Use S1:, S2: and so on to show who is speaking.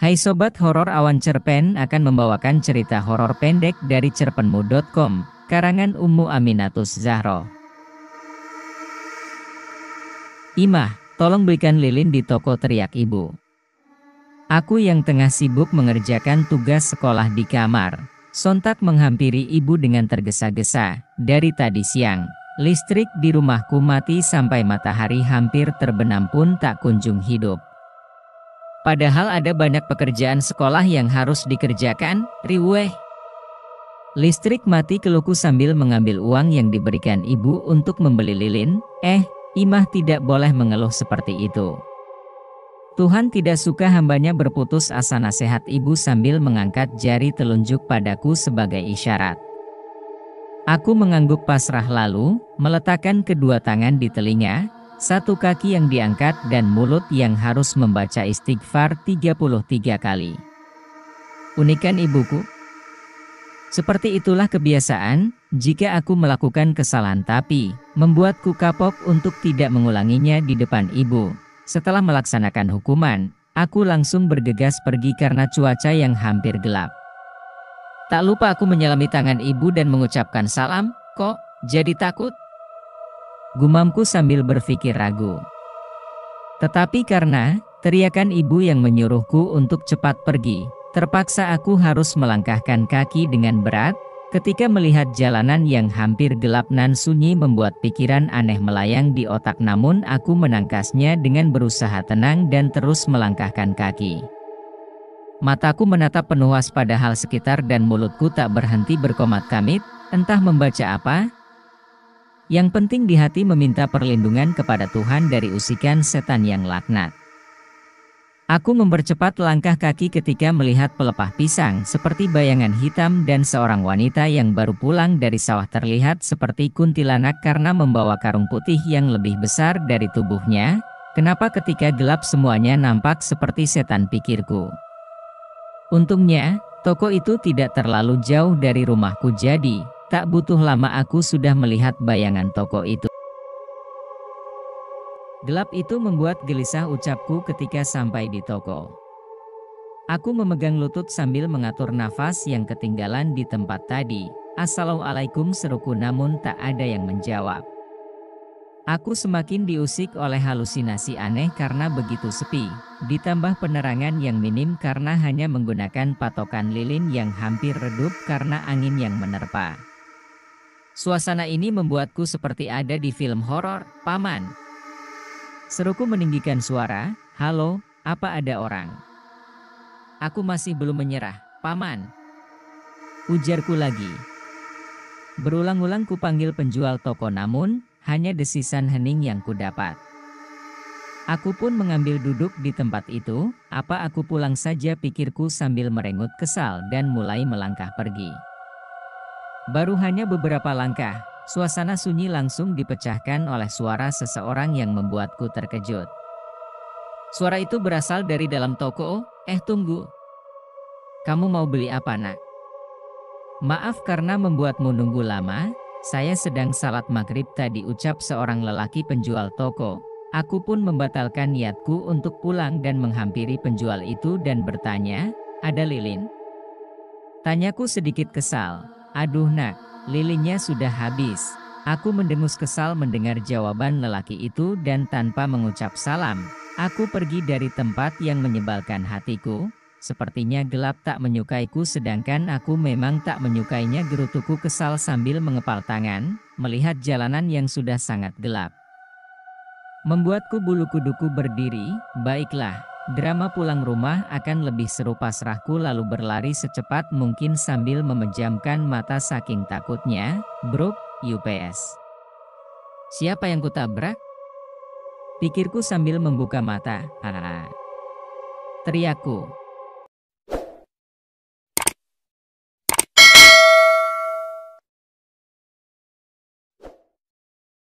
S1: Hai Sobat Horor, Awan Cerpen akan membawakan cerita horor pendek dari cerpenmu.com, karangan Ummu Aminatus Zahro. Imah, tolong belikan lilin di toko, teriak ibu. Aku yang tengah sibuk mengerjakan tugas sekolah di kamar, sontak menghampiri ibu dengan tergesa-gesa. Dari tadi siang, listrik di rumahku mati sampai matahari hampir terbenam pun tak kunjung hidup. Padahal ada banyak pekerjaan sekolah yang harus dikerjakan, riweh. Listrik mati, keluhku sambil mengambil uang yang diberikan ibu untuk membeli lilin. Imah tidak boleh mengeluh seperti itu. Tuhan tidak suka hambanya berputus asa, nasihat ibu sambil mengangkat jari telunjuk padaku sebagai isyarat. Aku mengangguk pasrah lalu meletakkan kedua tangan di telinga, satu kaki yang diangkat dan mulut yang harus membaca istighfar 33 kali. Unikan ibuku. Seperti itulah kebiasaan, jika aku melakukan kesalahan tapi membuatku kapok untuk tidak mengulanginya di depan ibu. Setelah melaksanakan hukuman, aku langsung bergegas pergi karena cuaca yang hampir gelap. Tak lupa aku menyelami tangan ibu dan mengucapkan salam. Kok jadi takut? Gumamku sambil berpikir ragu. Tetapi karena teriakan ibu yang menyuruhku untuk cepat pergi, terpaksa aku harus melangkahkan kaki dengan berat. Ketika melihat jalanan yang hampir gelap nan sunyi membuat pikiran aneh melayang di otak, namun aku menangkasnya dengan berusaha tenang dan terus melangkahkan kaki. Mataku menatap penuh waspada hal sekitar dan mulutku tak berhenti berkomat-kamit, entah membaca apa. Yang penting di hati meminta perlindungan kepada Tuhan dari usikan setan yang laknat. Aku mempercepat langkah kaki ketika melihat pelepah pisang seperti bayangan hitam dan seorang wanita yang baru pulang dari sawah terlihat seperti kuntilanak karena membawa karung putih yang lebih besar dari tubuhnya. Kenapa ketika gelap semuanya nampak seperti setan, pikirku. Untungnya, toko itu tidak terlalu jauh dari rumahku, jadi tak butuh lama aku sudah melihat bayangan toko itu. Gelap itu membuat gelisah ucapku ketika sampai di toko. Aku memegang lutut sambil mengatur nafas yang ketinggalan di tempat tadi. Assalamualaikum, seruku, namun tak ada yang menjawab. Aku semakin diusik oleh halusinasi aneh karena begitu sepi, ditambah penerangan yang minim karena hanya menggunakan patokan lilin yang hampir redup karena angin yang menerpa. Suasana ini membuatku seperti ada di film horor. Paman, seruku meninggikan suara. Halo, apa ada orang? Aku masih belum menyerah, Paman, ujarku lagi. Berulang-ulang kupanggil penjual toko, namun hanya desisan hening yang kudapat. Aku pun mengambil duduk di tempat itu. Apa aku pulang saja, pikirku sambil merengut kesal dan mulai melangkah pergi. Baru hanya beberapa langkah, suasana sunyi langsung dipecahkan oleh suara seseorang yang membuatku terkejut. Suara itu berasal dari dalam toko. Tunggu. Kamu mau beli apa, nak? Maaf karena membuatmu nunggu lama, saya sedang salat maghrib tadi, ucap seorang lelaki penjual toko. Aku pun membatalkan niatku untuk pulang dan menghampiri penjual itu dan bertanya, ada lilin? Tanyaku sedikit kesal. Aduh nak, lilinnya sudah habis. Aku mendengus kesal mendengar jawaban lelaki itu dan tanpa mengucap salam, aku pergi dari tempat yang menyebalkan hatiku. Sepertinya gelap tak menyukaiku, sedangkan aku memang tak menyukainya, gerutuku kesal sambil mengepal tangan, melihat jalanan yang sudah sangat gelap. Membuatku bulu kuduku berdiri. Baiklah. Drama pulang rumah akan lebih seru, pasrahku lalu berlari secepat mungkin sambil memejamkan mata saking takutnya. Bruk, UPS. Siapa yang kutabrak? Pikirku sambil membuka mata. Teriakku.